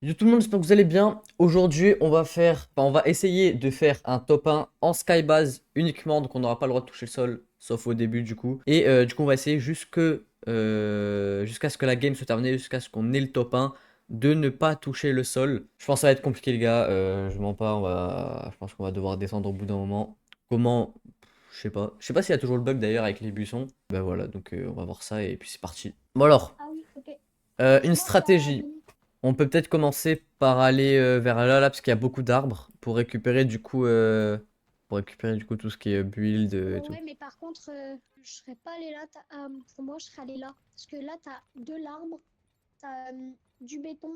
Yo tout le monde, j'espère que vous allez bien. Aujourd'hui, on va essayer de faire un top 1 en skybase uniquement, donc on n'aura pas le droit de toucher le sol, sauf au début du coup. Et du coup, on va essayer jusqu'à ce que la game se termine, jusqu'à ce qu'on ait le top 1, de ne pas toucher le sol. Je pense que ça va être compliqué les gars, je mens pas, je pense qu'on va devoir descendre au bout d'un moment. Comment? Je sais pas. Je sais pas s'il y a toujours le bug d'ailleurs avec les buissons. Bah voilà, donc on va voir ça et puis c'est parti. Bon alors, Ah oui, ok. une Moi, ça stratégie. limite. On peut peut-être commencer par aller vers là, parce qu'il y a beaucoup d'arbres pour récupérer du coup tout ce qui est build et tout. Ouais, mais par contre, je serais pas allé là. Pour moi, je serais allé là. Parce que là, t'as de l'arbre, t'as du béton.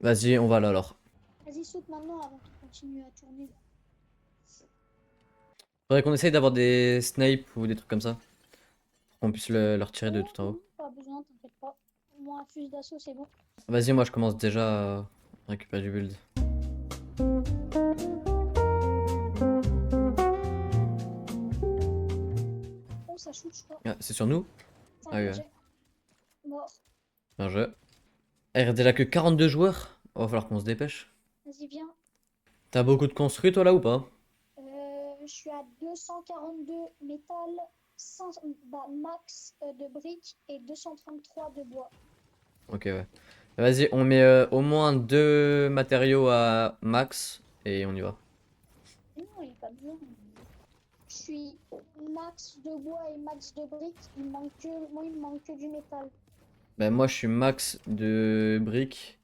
Vas-y, on va là alors. Vas-y, saute maintenant avant qu'il continue à tourner. Faudrait qu'on essaye d'avoir des snipes ou des trucs comme ça, pour qu'on puisse le retirer de Oh, tout en haut. pas besoin, t'inquiète pas. Moi, un fusil d'assaut, c'est bon. Vas-y, moi je commence déjà à récupérer du build. Oh, ça shoot, je crois. Ah, c'est sur nous? Ça Ah oui, ouais. j'ai mort. Bien joué. Ah, il reste déjà que 42 joueurs. Oh, va falloir qu'on se dépêche. Vas-y, viens. T'as beaucoup de construits toi là ou pas? Je suis à 242 métal, 5, bah, max de briques et 233 de bois. Ok, ouais. Vas-y, on met au moins deux matériaux à max et on y va. Non, il n'y a pas besoin. Je suis max de bois et max de briques. Moi, il me manque que du métal. Ben moi je suis max de briques.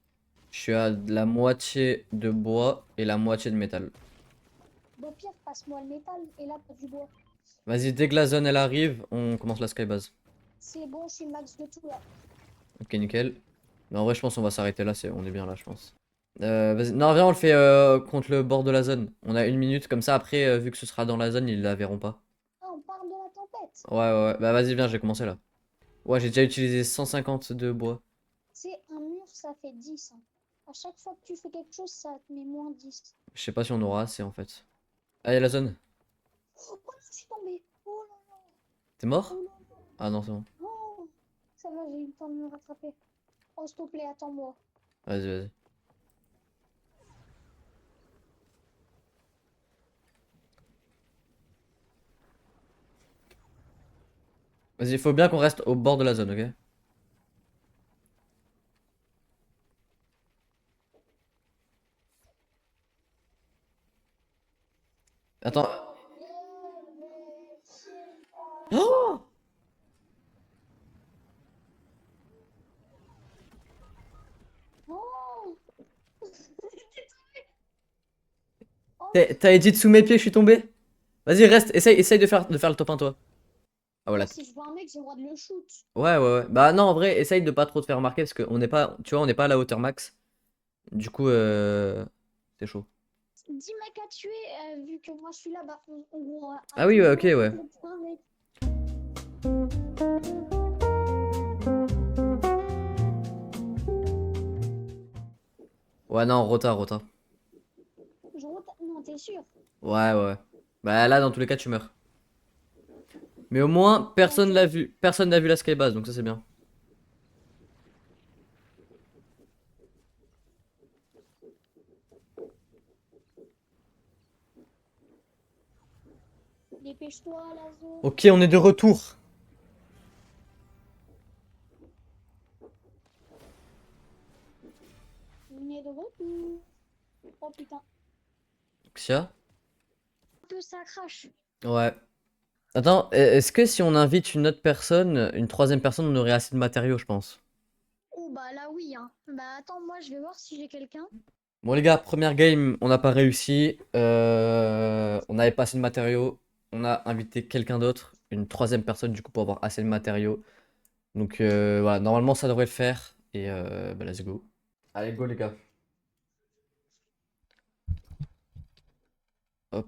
Je suis à la moitié de bois et la moitié de métal. Bon, pire, passe-moi le métal et là, pas du bois. Vas-y, dès que la zone elle arrive, on commence la skybase. C'est bon, je suis max de tout là. Ok, nickel. Mais en vrai, je pense qu'on va s'arrêter là, on est bien là, je pense. Vas-y. Non, viens, on le fait contre le bord de la zone. On a une minute, comme ça après, vu que ce sera dans la zone, ils la verront pas. Ah, on parle de la tempête. Ouais, ouais, ouais. Bah vas-y, viens, j'ai commencé là. Ouais, j'ai déjà utilisé 150 de bois. C'est un mur, ça fait 10, hein. À chaque fois que tu fais quelque chose, ça te met moins 10. Je sais pas si on aura assez en fait. Ah, y'a la zone. Oh non, je suis tombée. Oh là là. T'es Oh mort? non, Ah non, c'est bon. non. Oh, ça va, j'ai eu le temps de me rattraper. Oh, s'il te plaît, attends-moi. Vas-y, vas-y. Vas-y, il faut bien qu'on reste au bord de la zone, ok? Attends. Oh, Oh. Oh, t'as edit sous mes pieds, je suis tombé. Vas-y, reste, essaye de faire le top 1 toi. Ah moi, voilà. si je vois un mec, j'ai le droit de le shoot. Ouais, ouais, ouais. Bah non, en vrai, essaye de pas trop te faire remarquer parce qu'on n'est pas, tu vois, on n'est pas à la hauteur max. Du coup, c'est chaud. 10 mecs à tuer, vu que moi je suis là, bah, on va à Ah tout oui, ouais, ok, moment ouais. tomber pour un mec. Ouais, non, rota, rota. Non, t'es sûr? Ouais, ouais. Bah là, dans tous les cas, tu meurs. Mais au moins, Ok. personne l'a vu. Personne n'a vu la skybase, donc ça c'est bien. Dépêche-toi, la zone. Ok, on est de retour. On est de retour. Oh putain. Xia? Un peu ça crache. Ouais. Attends, est-ce que si on invite une autre personne, une troisième personne, on aurait assez de matériaux, je pense. Oh bah là oui, hein. Bah attends, moi je vais voir si j'ai quelqu'un. Bon les gars, première game, on n'a pas réussi. On n'avait pas assez de matériaux. On a invité quelqu'un d'autre, une troisième personne du coup pour avoir assez de matériaux. Donc voilà, normalement ça devrait le faire. Et bah, let's go. Allez, go les gars. Hop.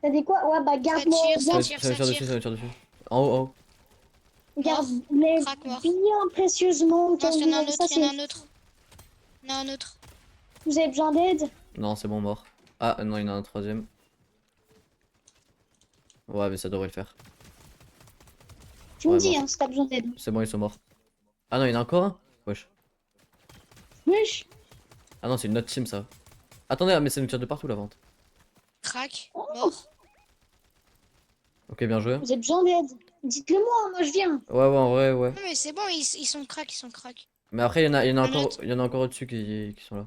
T'as dit quoi? Ouais, bah Ça garde-moi, tire, ça garde, tire, Ça va ça tirer dessus, tire. ça va tirer dessus. En haut, en haut. garde Mort. les Crac mort. bien précieusement au cas Mince, où il y en a un ça autre, il y en c'est. a un autre. Il y en a un autre. Vous avez besoin d'aide? Non, c'est bon, mort. Ah non, il y en a un troisième. Ouais, mais ça devrait le faire. Tu Ouais, me dis bon. hein, si t'as besoin d'aide. C'est bon, ils sont morts. Ah non, il y en a encore un? Wesh. Wesh. Ah non, c'est une autre team ça. Attendez, ah, mais ça nous tire de partout la vente. Crac. Oh, Mort. Ok, bien joué. vous avez besoin d'aide. Dites-le moi, moi je viens. Ouais, ouais, en vrai, ouais. Non mais c'est bon, ils sont crack, ils sont crack. Mais après, il y en a Un encore, autre. il y en a encore au-dessus qui sont là.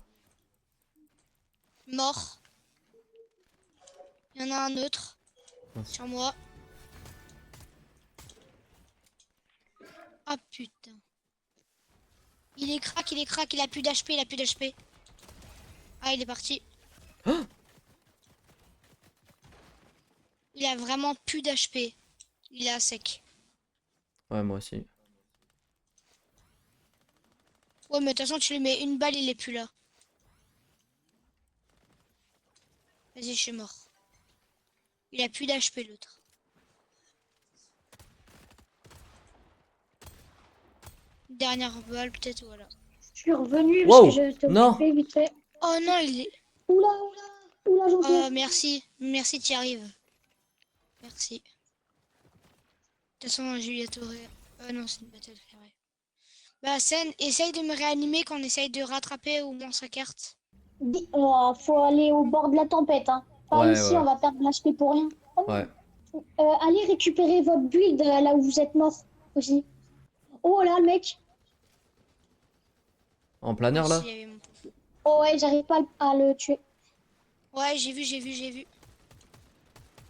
Mort. Il y en a un autre. Mince. Sur moi. Ah putain. Il est crack, il a plus d'HP, il a plus d'HP. Ah, il est parti. Il a vraiment plus d'HP. Il est à sec. Ouais, moi aussi. Ouais, mais de toute façon, tu lui mets une balle, il est plus là. Vas-y, je suis mort. Il a plus d'HP, l'autre. Dernière balle, peut-être, voilà. Je suis revenu parce que Wow! je t'ai Non! occupé vite fait. Oh non, il est... Oula, oula, oula, Oh, Jean-Pierre. merci. Merci, tu y arrives. Merci. De toute façon, Juliette aurait... non, c'est une battle carrée. Bah, Sen, essaye de me réanimer quand on essaye de rattraper au moins sa carte. Oh, faut aller au bord de la tempête, hein. Pas Ouais, ici, ouais, on va perdre l'HP pour rien. Oh ouais. non. Allez récupérer votre build là où vous êtes mort aussi. Oh là, le mec. En planeur Aussi, là? il y avait mon pouf. Oh ouais, j'arrive pas à le tuer. Ouais, j'ai vu.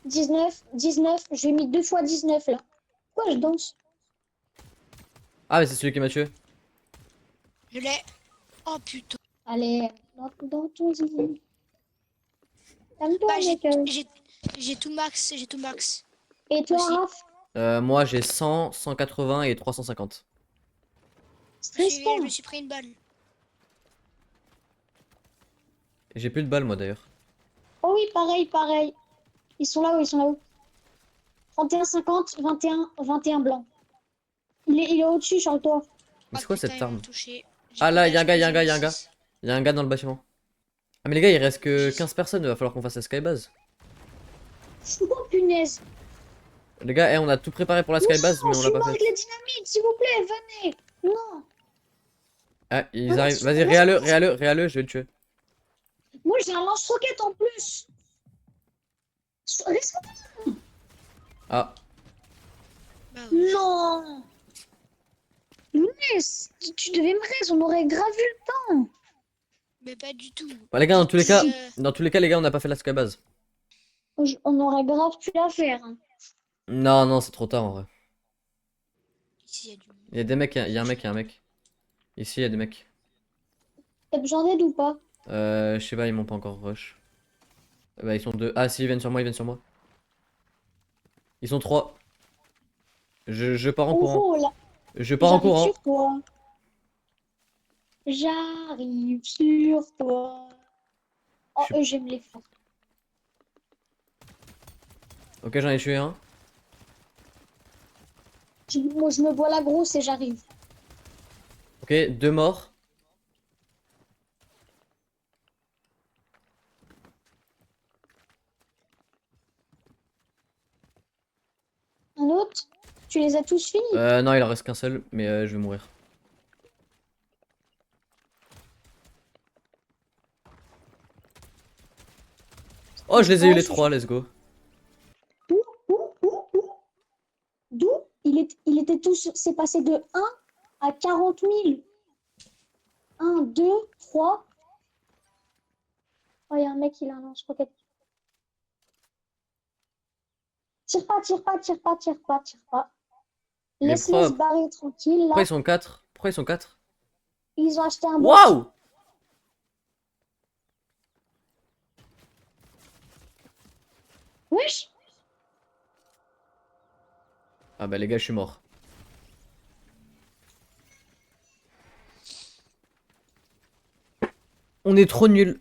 19, 19, j'ai mis 2 fois 19 là. Pourquoi je danse? Ah, mais c'est celui qui m'a tué. Je l'ai. Oh putain. Allez, dans ton zizi. Calme-toi, Bah, mec. j'ai tout max, j'ai tout max. Et toi, aussi. Raph? Moi j'ai 100, 180 et 350. Stresse pas. Je me suis pris une balle. Et j'ai plus de balles moi d'ailleurs. Oh oui, pareil, pareil. Ils sont là-haut, ils sont là-haut. 31, 50, 21, 21 blanc. Il est au-dessus sur le toit. Mais Oh c'est quoi putain, cette ils m'ont arme? touché. J'ai Ah plus là, il y a un gars, d'HP, il y a un j'en gars, ai il y a un gars. 6. Il y a un gars dans le bâtiment. Ah mais les gars, il reste que J'ai- 15 personnes, il va falloir qu'on fasse la skybase. Oh punaise. Les gars, on a tout préparé pour la skybase, mais Non, on je l'a suis pas mort avec la faite. dynamite, s'il vous plaît, venez. Non. Ah, ils Ah, arrivent. Vas-y, moi, réa-le, je vais le tuer. moi j'ai un lance-roquette en plus. Reste- Ah, Bah ouais. Non. Younes, tu devais me raise, on aurait grave eu le temps. Mais pas du tout. bah les gars, J'étais, dans tous les cas, les gars, on n'a pas fait la skybase. On aurait grave pu la faire. Hein. Non, non, c'est trop tard en vrai. Ici, il y a du... Il y a des mecs, il y a un mec, il y a un mec. Ici, il y a des mecs. T'as besoin d'aide ou pas? Je sais pas, ils m'ont pas encore rush. Bah, ils sont deux. Ah, si, ils viennent sur moi, ils viennent sur moi. Ils sont trois. Je pars en Oh, courant. oh là, Je pars en j'arrive courant. sur toi. J'arrive sur toi. Oh, Je suis- j'aime les faire. Ok, j'en ai tué un. Moi, je me vois la grosse et j'arrive. Ok, deux morts. Un autre? Tu les as tous finis? Non, il en reste qu'un seul, mais je vais mourir. Oh, je les ai eu les trois, let's go. Où? D'où? Il était tous. C'est passé de 1 à 40 000. 1, 2, 3. Oh, il y a un mec, il a un lance-roquette. Tire pas, tire pas, tire pas, tire pas, tire pas. Mais Laisse-les se barrer tranquille pourquoi là. ils sont quatre? Pourquoi ils sont quatre? Ils ont acheté un bot. Waouh! Wesh! Ah bah les gars, je suis mort. On est trop nuls.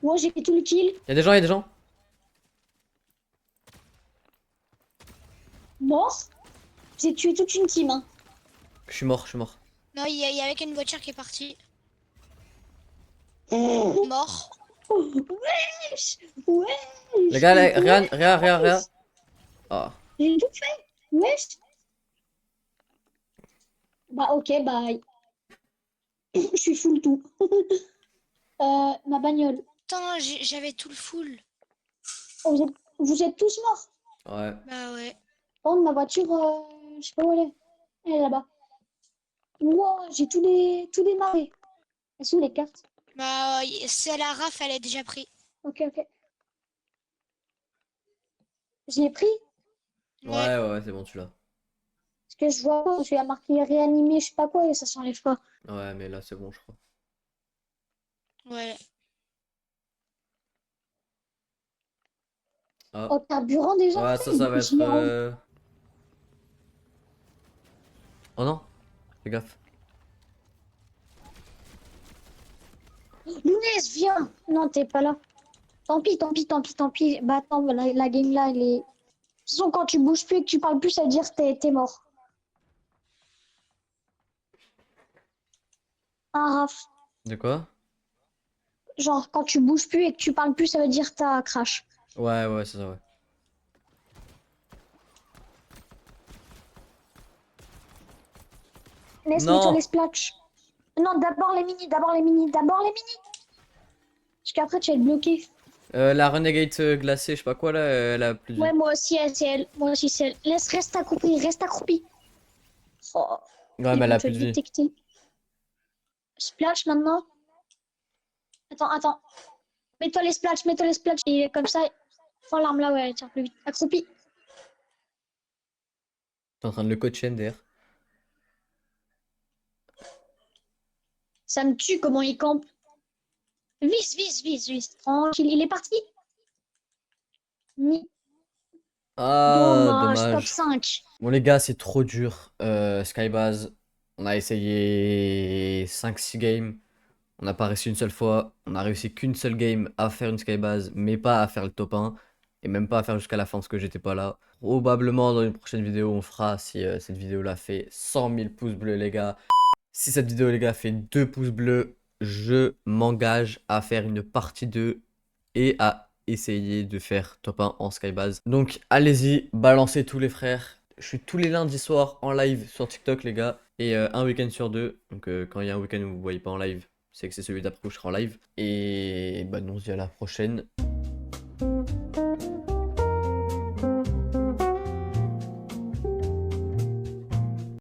Moi, j'ai fait tout le kill. Y'a des gens, y'a des gens. Mort. J'ai tué toute une team. Hein. Je suis mort, je suis mort. Non, il y avait qu'une voiture qui est partie. Mort. Wesh. Wesh. Les gars, Wesh. regarde. Ah. J'ai tout fait. Wesh. Bah, ok, bye. Je suis full tout. Ma bagnole. Attends, j'avais tout le full. Oh, vous êtes tous morts. Ouais. Bah ouais. Par contre, ma voiture, je sais pas où elle est. Elle est là-bas. Wow, j'ai tout démarré. Elles sont les cartes. Bah, c'est la RAF, elle est déjà pris. Ok, ok. Je l'ai pris Ouais, c'est bon, tu l'as. parce que je vois pas. Je vais marquer réanimer, je sais pas quoi, et ça s'enlève pas. Ouais, mais là, c'est bon, je crois. Ouais. Ah. Oh, carburant déjà? Ouais, ça va être. Je l'ai en- Oh non, fais gaffe. Lounès, viens! Non, t'es pas là. Tant pis. Bah attends, la game là, elle est. De toute façon, quand tu bouges plus et que tu parles plus, ça veut dire que t'es mort. Un raf. De quoi? Genre, quand tu bouges plus et que tu parles plus, ça veut dire que t'as crash. Ouais, c'est ça, ouais. Laisse-moi les Non! splatch. Non, d'abord les mini. Parce qu'après, tu vas être bloqué. La Renegade glacée, je sais pas quoi là, elle a plus de Ouais, vie. moi aussi, c'est elle. Moi aussi, c'est elle. Reste accroupi. Oh, Ouais, ils mais elle vont a te plus de vie. détecter. Splash maintenant. Attends. Mets-toi les splash. Et comme ça, prends l'arme là, ouais, tiens plus vite. Accroupi. T'es en train de le coacher MDR. Ça me tue comment il campe. Vise. Tranquille. Il est parti. Ni. Ah, Dommage. Top dommage. 5. Bon, les gars, c'est trop dur. Skybase, on a essayé 5-6 games. On n'a pas réussi une seule fois. On a réussi qu'une seule game à faire une Skybase, mais pas à faire le top 1. Et même pas à faire jusqu'à la fin parce que j'étais pas là. Probablement dans une prochaine vidéo, on fera si cette vidéo-là fait 100 000 pouces bleus, les gars. Si cette vidéo, les gars, fait 2 pouces bleus, je m'engage à faire une partie 2 et à essayer de faire top 1 en Skybase. Donc, allez-y, balancez tous les frères. Je suis tous les lundis soirs en live sur TikTok, les gars. Et un week-end sur deux. Donc, quand il y a un week-end où vous ne voyez pas en live, c'est que c'est celui d'après où je serai en live. Et bah, nous, on se dit à la prochaine.